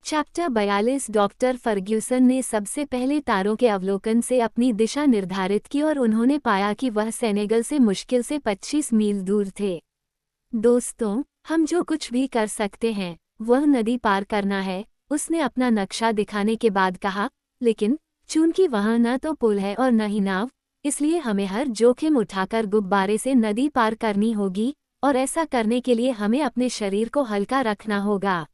Chapter 42 doctor Fergusson ने सबसे पहले तारों के अवलोकन से अपनी दिशा निर्धारित की और उन्होंने पाया कि वह सेनेगल से मुश्किल से 25 मील दूर थे। दोस्तों, हम जो कुछ भी कर सकते हैं वह नदी पार करना है, उसने अपना नक्शा दिखाने के बाद कहा। लेकिन चूंकि वहाँ न तो पुल है और न ही नाव, इसलिए हमें हर जोखिम उठाकर गुब्बारे से नदी पार करनी होगी, और ऐसा करने के लिए हमें अपने शरीर को हल्का रखना होगा।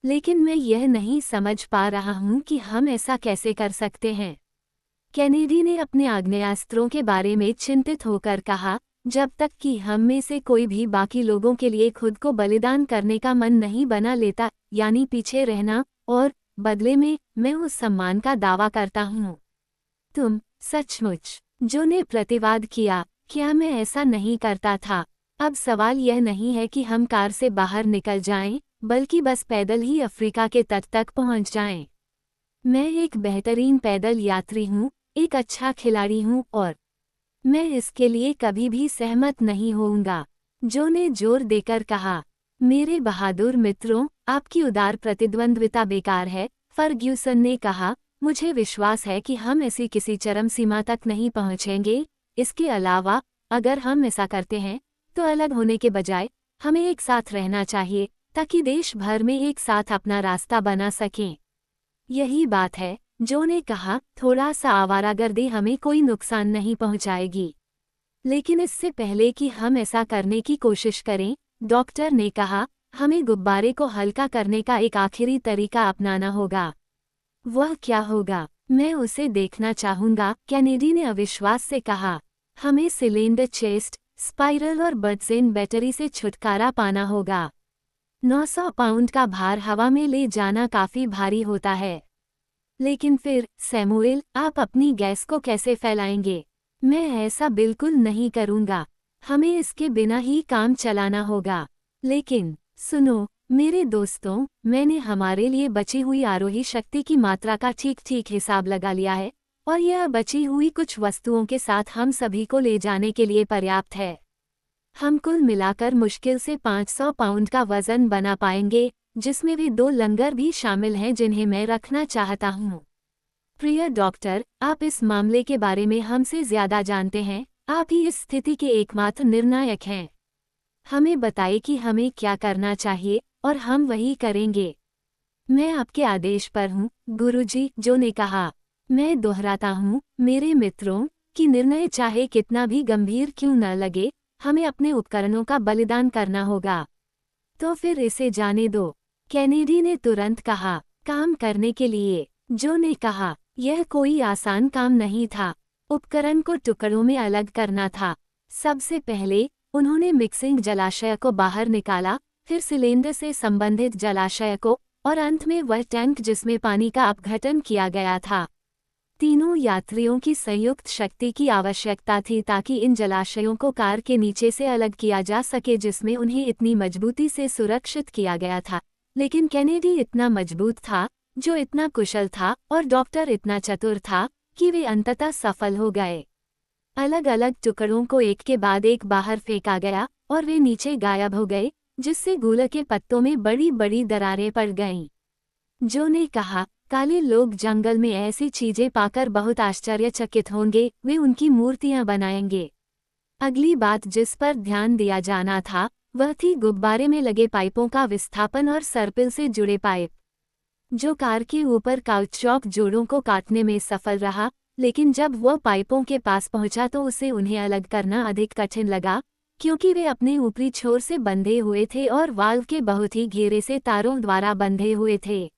लेकिन मैं यह नहीं समझ पा रहा हूँ कि हम ऐसा कैसे कर सकते हैं। कैनेडी ने अपने आग्नेयास्त्रों के बारे में चिंतित होकर कहा, जब तक कि हम में से कोई भी बाकी लोगों के लिए खुद को बलिदान करने का मन नहीं बना लेता, यानी पीछे रहना, और बदले में मैं उस सम्मान का दावा करता हूँ। तुम सचमुच? जो ने प्रतिवाद किया, क्या मैं ऐसा नहीं करता था? अब सवाल यह नहीं है कि हम कार से बाहर निकल जाएं, बल्कि बस पैदल ही अफ्रीका के तट तक पहुंच जाएं। मैं एक बेहतरीन पैदल यात्री हूँ, एक अच्छा खिलाड़ी हूँ, और मैं इसके लिए कभी भी सहमत नहीं होऊंगा। जो ने जोर देकर कहा। मेरे बहादुर मित्रों, आपकी उदार प्रतिद्वंद्विता बेकार है, फर्ग्यूसन ने कहा। मुझे विश्वास है कि हम ऐसी किसी चरम सीमा तक नहीं पहुंचेंगे। इसके अलावा, अगर हम ऐसा करते हैं तो अलग होने के बजाय हमें एक साथ रहना चाहिए, ताकि देश भर में एक साथ अपना रास्ता बना सकें। यही बात है, जो ने कहा। थोड़ा सा आवारागर्दी हमें कोई नुकसान नहीं पहुंचाएगी। लेकिन इससे पहले कि हम ऐसा करने की कोशिश करें, डॉक्टर ने कहा, हमें गुब्बारे को हल्का करने का एक आखिरी तरीका अपनाना होगा। वह क्या होगा? मैं उसे देखना चाहूंगा, कैनेडी ने अविश्वास से कहा। हमें सिलेंडर चेस्ट, स्पाइरल और बर्डसेन बैटरी से छुटकारा पाना होगा। 900 पाउंड का भार हवा में ले जाना काफी भारी होता है। लेकिन फिर, सैमुएल, आप अपनी गैस को कैसे फैलाएंगे? मैं ऐसा बिल्कुल नहीं करूंगा। हमें इसके बिना ही काम चलाना होगा। लेकिन सुनो मेरे दोस्तों, मैंने हमारे लिए बची हुई आरोही शक्ति की मात्रा का ठीक ठीक हिसाब लगा लिया है, और यह बची हुई कुछ वस्तुओं के साथ हम सभी को ले जाने के लिए पर्याप्त है। हम कुल मिलाकर मुश्किल से 500 पाउंड का वजन बना पाएंगे, जिसमें वे 2 लंगर भी शामिल हैं जिन्हें मैं रखना चाहता हूँ। प्रिय डॉक्टर, आप इस मामले के बारे में हमसे ज्यादा जानते हैं, आप ही इस स्थिति के एकमात्र निर्णायक हैं। हमें बताइए कि हमें क्या करना चाहिए, और हम वही करेंगे। मैं आपके आदेश पर हूँ, गुरुजी, जो ने कहा। मैं दोहराता हूँ, मेरे मित्रों, कि निर्णय चाहे कितना भी गंभीर क्यों न लगे, हमें अपने उपकरणों का बलिदान करना होगा। तो फिर इसे जाने दो, कैनेडी ने तुरंत कहा। काम करने के लिए, जो ने कहा, यह कोई आसान काम नहीं था। उपकरण को टुकड़ों में अलग करना था। सबसे पहले उन्होंने मिक्सिंग जलाशय को बाहर निकाला, फिर सिलेंडर से संबंधित जलाशय को, और अंत में वह टैंक जिसमें पानी का अपघटन किया गया था। तीनों यात्रियों की संयुक्त शक्ति की आवश्यकता थी ताकि इन जलाशयों को कार के नीचे से अलग किया जा सके, जिसमें उन्हें इतनी मजबूती से सुरक्षित किया गया था। लेकिन कैनेडी इतना मजबूत था, जो इतना कुशल था, और डॉक्टर इतना चतुर था कि वे अंततः सफल हो गए। अलग अलग टुकड़ों को एक के बाद एक बाहर फेंका गया, और वे नीचे गायब हो गए, जिससे गुल के पत्तों में बड़ी बड़ी दरारें पड़ गईं। जो ने कहा, काले लोग जंगल में ऐसी चीजें पाकर बहुत आश्चर्यचकित होंगे, वे उनकी मूर्तियां बनाएंगे। अगली बात जिस पर ध्यान दिया जाना था, वह थी गुब्बारे में लगे पाइपों का विस्थापन और सर्पिल से जुड़े पाइप। जो कार के ऊपर काउचॉक जोड़ों को काटने में सफल रहा, लेकिन जब वह पाइपों के पास पहुंचा तो उसे उन्हें अलग करना अधिक कठिन लगा, क्योंकि वे अपने ऊपरी छोर से बंधे हुए थे और वाल्व के बहुत ही घेरे से तारों द्वारा बंधे हुए थे।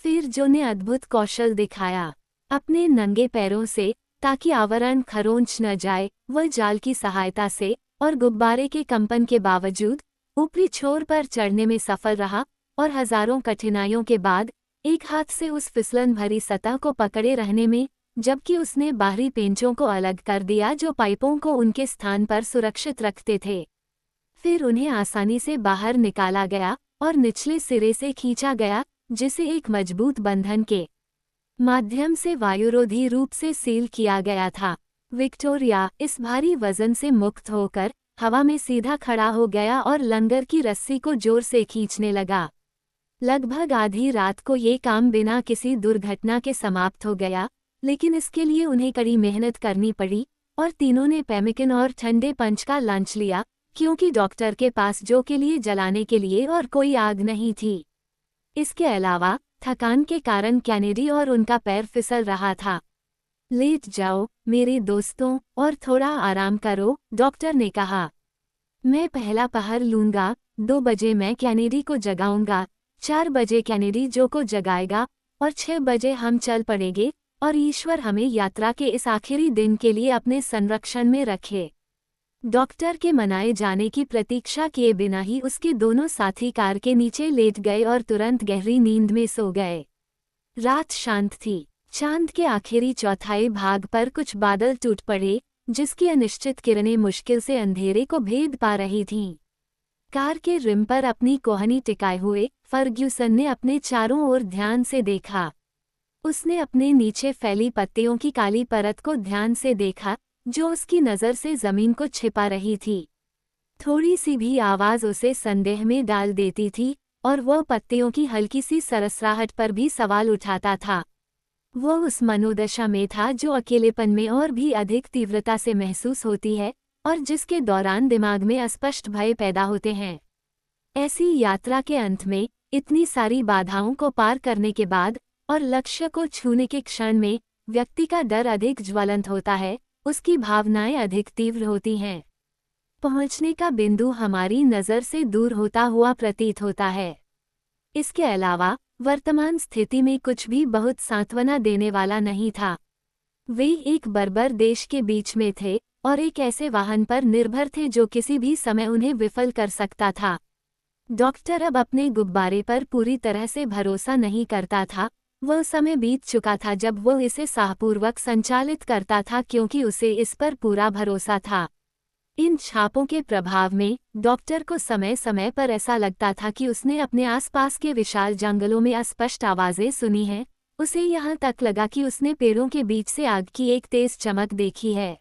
फिर जो ने अद्भुत कौशल दिखाया। अपने नंगे पैरों से, ताकि आवरण खरोंच न जाए, वह जाल की सहायता से और गुब्बारे के कंपन के बावजूद ऊपरी छोर पर चढ़ने में सफल रहा, और हजारों कठिनाइयों के बाद एक हाथ से उस फिसलन भरी सतह को पकड़े रहने में, जबकि उसने बाहरी पेंचों को अलग कर दिया जो पाइपों को उनके स्थान पर सुरक्षित रखते थे। फिर उन्हें आसानी से बाहर निकाला गया और निचले सिरे से खींचा गया, जिसे एक मजबूत बंधन के माध्यम से वायुरोधी रूप से सील किया गया था। विक्टोरिया इस भारी वजन से मुक्त होकर हवा में सीधा खड़ा हो गया और लंगर की रस्सी को जोर से खींचने लगा। लगभग आधी रात को ये काम बिना किसी दुर्घटना के समाप्त हो गया, लेकिन इसके लिए उन्हें कड़ी मेहनत करनी पड़ी और तीनों ने पेमिकन और ठंडे पंच का लंच लिया, क्योंकि डॉक्टर के पास जो के लिए जलाने के लिए और कोई आग नहीं थी। इसके अलावा थकान के कारण कैनेडी और उनका पैर फिसल रहा था। लेट जाओ मेरे दोस्तों और थोड़ा आराम करो, डॉक्टर ने कहा। मैं पहला पहर लूंगा, 2 बजे मैं कैनेडी को जगाऊंगा, 4 बजे कैनेडी जो को जगाएगा और 6 बजे हम चल पड़ेंगे और ईश्वर हमें यात्रा के इस आखिरी दिन के लिए अपने संरक्षण में रखे। डॉक्टर के मनाए जाने की प्रतीक्षा किए बिना ही उसके दोनों साथी कार के नीचे लेट गए और तुरंत गहरी नींद में सो गए। रात शांत थी। चांद के आखिरी चौथाई भाग पर कुछ बादल टूट पड़े, जिसकी अनिश्चित किरणें मुश्किल से अंधेरे को भेद पा रही थीं। कार के रिम पर अपनी कोहनी टिकाए हुए फर्ग्यूसन ने अपने चारों ओर ध्यान से देखा। उसने अपने नीचे फैली पत्तियों की काली परत को ध्यान से देखा, जो उसकी नज़र से जमीन को छिपा रही थी। थोड़ी सी भी आवाज़ उसे संदेह में डाल देती थी और वह पत्तियों की हल्की सी सरसराहट पर भी सवाल उठाता था। वो उस मनोदशा में था जो अकेलेपन में और भी अधिक तीव्रता से महसूस होती है और जिसके दौरान दिमाग में अस्पष्ट भय पैदा होते हैं। ऐसी यात्रा के अंत में इतनी सारी बाधाओं को पार करने के बाद और लक्ष्य को छूने के क्षण में व्यक्ति का डर अधिक ज्वलंत होता है, उसकी भावनाएं अधिक तीव्र होती हैं। पहुंचने का बिंदु हमारी नज़र से दूर होता हुआ प्रतीत होता है। इसके अलावा वर्तमान स्थिति में कुछ भी बहुत सांत्वना देने वाला नहीं था। वे एक बर्बर देश के बीच में थे और एक ऐसे वाहन पर निर्भर थे जो किसी भी समय उन्हें विफल कर सकता था। डॉक्टर अब अपने गुब्बारे पर पूरी तरह से भरोसा नहीं करता था। वह समय बीत चुका था जब वह इसे साहपूर्वक संचालित करता था, क्योंकि उसे इस पर पूरा भरोसा था। इन छापों के प्रभाव में डॉक्टर को समय समय पर ऐसा लगता था कि उसने अपने आसपास के विशाल जंगलों में अस्पष्ट आवाज़ें सुनी हैं। उसे यहाँ तक लगा कि उसने पेड़ों के बीच से आग की एक तेज चमक देखी है।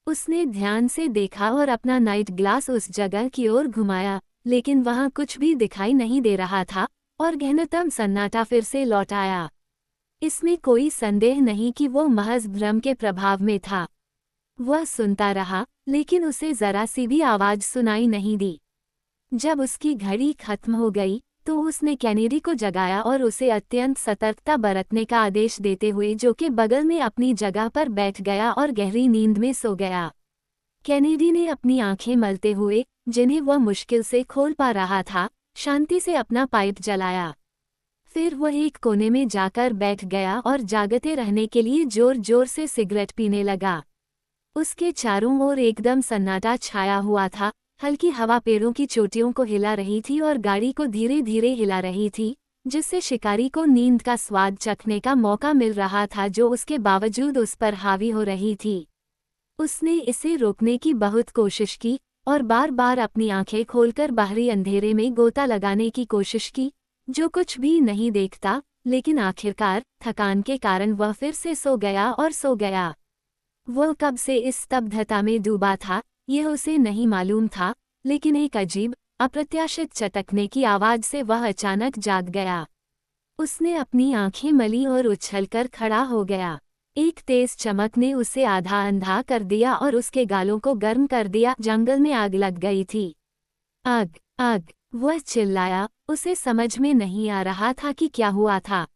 उसने ध्यान से देखा और अपना नाइट ग्लास उस जगह की ओर घुमाया, लेकिन वहाँ कुछ भी दिखाई नहीं दे रहा था और गहनतम सन्नाटा फिर से लौट आया। इसमें कोई संदेह नहीं कि वो महज भ्रम के प्रभाव में था। वह सुनता रहा, लेकिन उसे जरा सी भी आवाज सुनाई नहीं दी। जब उसकी घड़ी खत्म हो गई तो उसने कैनेडी को जगाया और उसे अत्यंत सतर्कता बरतने का आदेश देते हुए जो कि बगल में अपनी जगह पर बैठ गया और गहरी नींद में सो गया। कैनेडी ने अपनी आंखें मलते हुए, जिन्हें वह मुश्किल से खोल पा रहा था, शांति से अपना पाइप जलाया। फिर वह एक कोने में जाकर बैठ गया और जागते रहने के लिए जोर जोर से सिगरेट पीने लगा। उसके चारों ओर एकदम सन्नाटा छाया हुआ था। हल्की हवा पेड़ों की चोटियों को हिला रही थी और गाड़ी को धीरे धीरे हिला रही थी, जिससे शिकारी को नींद का स्वाद चखने का मौका मिल रहा था, जो उसके बावजूद उस पर हावी हो रही थी। उसने इसे रोकने की बहुत कोशिश की और बार बार अपनी आंखें खोलकर बाहरी अंधेरे में गोता लगाने की कोशिश की, जो कुछ भी नहीं देखता, लेकिन आखिरकार थकान के कारण वह फिर से सो गया। वह कब से इस स्तब्धता में डूबा था, यह उसे नहीं मालूम था, लेकिन एक अजीब, अप्रत्याशित चटकने की आवाज से वह अचानक जाग गया। उसने अपनी आंखें मली और उछलकर खड़ा हो गया। एक तेज चमक ने उसे आधा अंधा कर दिया और उसके गालों को गर्म कर दिया। जंगल में आग लग गई थी। आग, आग, वह चिल्लाया। उसे समझ में नहीं आ रहा था कि क्या हुआ था।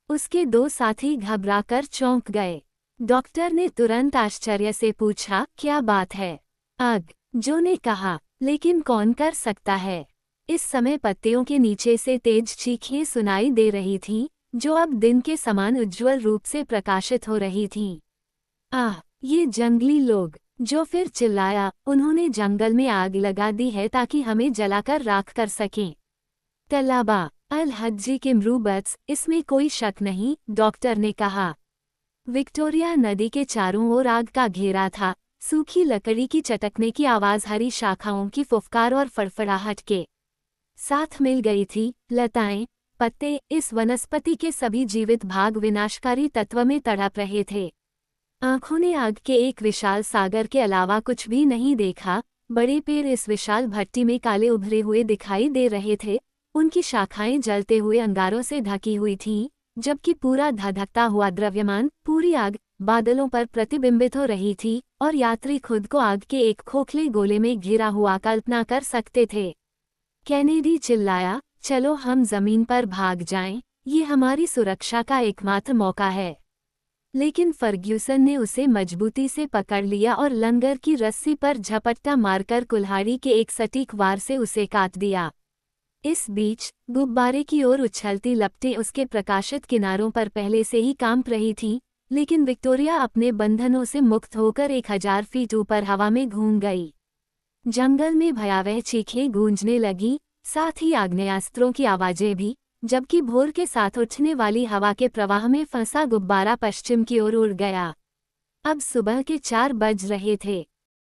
उसके 2 साथी घबराकर चौंक गए। डॉक्टर ने तुरंत आश्चर्य से पूछा, क्या बात है? आग, जो ने कहा, लेकिन कौन कर सकता है? इस समय पत्तियों के नीचे से तेज चीखें सुनाई दे रही थीं, जो अब दिन के समान उज्ज्वल रूप से प्रकाशित हो रही थीं। आह, ये जंगली लोग! जो फिर चिल्लाया, उन्होंने जंगल में आग लगा दी है ताकि हमें जलाकर राख कर सकें। तलाबा अल-हज्जी के मरूबत्स, इसमें कोई शक नहीं, डॉक्टर ने कहा। विक्टोरिया नदी के चारों ओर आग का घेरा था। सूखी लकड़ी की चटकने की आवाज हरी शाखाओं की फुफकार और फड़फड़ाहट के साथ मिल गई थी। लताएं, पत्ते, इस वनस्पति के सभी जीवित भाग विनाशकारी तत्व में तड़प रहे थे। आंखों ने आग के एक विशाल सागर के अलावा कुछ भी नहीं देखा। बड़े पेड़ इस विशाल भट्टी में काले उभरे हुए दिखाई दे रहे थे उनकी शाखाएं जलते हुए अंगारों से ढकी हुई थीं, जबकि पूरा धधकता हुआ द्रव्यमान, पूरी आग, बादलों पर प्रतिबिंबित हो रही थी, और यात्री खुद को आग के एक खोखले गोले में घिरा हुआ कल्पना कर सकते थे। कैनेडी चिल्लाया, चलो हम जमीन पर भाग जाएं, ये हमारी सुरक्षा का एकमात्र मौका है। लेकिन फर्ग्यूसन ने उसे मजबूती से पकड़ लिया और लंगर की रस्सी पर झपट्टा मारकर कुल्हाड़ी के एक सटीक वार से उसे काट दिया। इस बीच गुब्बारे की ओर उछलती लपटें उसके प्रकाशित किनारों पर पहले से ही कांप रही थीं, लेकिन विक्टोरिया अपने बंधनों से मुक्त होकर 1000 फीट ऊपर हवा में घूम गई। जंगल में भयावह चीखें गूंजने लगी, साथ ही आग्नेयास्त्रों की आवाजें भी, जबकि भोर के साथ उठने वाली हवा के प्रवाह में फंसा गुब्बारा पश्चिम की ओर उड़ गया। अब सुबह के 4 बज रहे थे।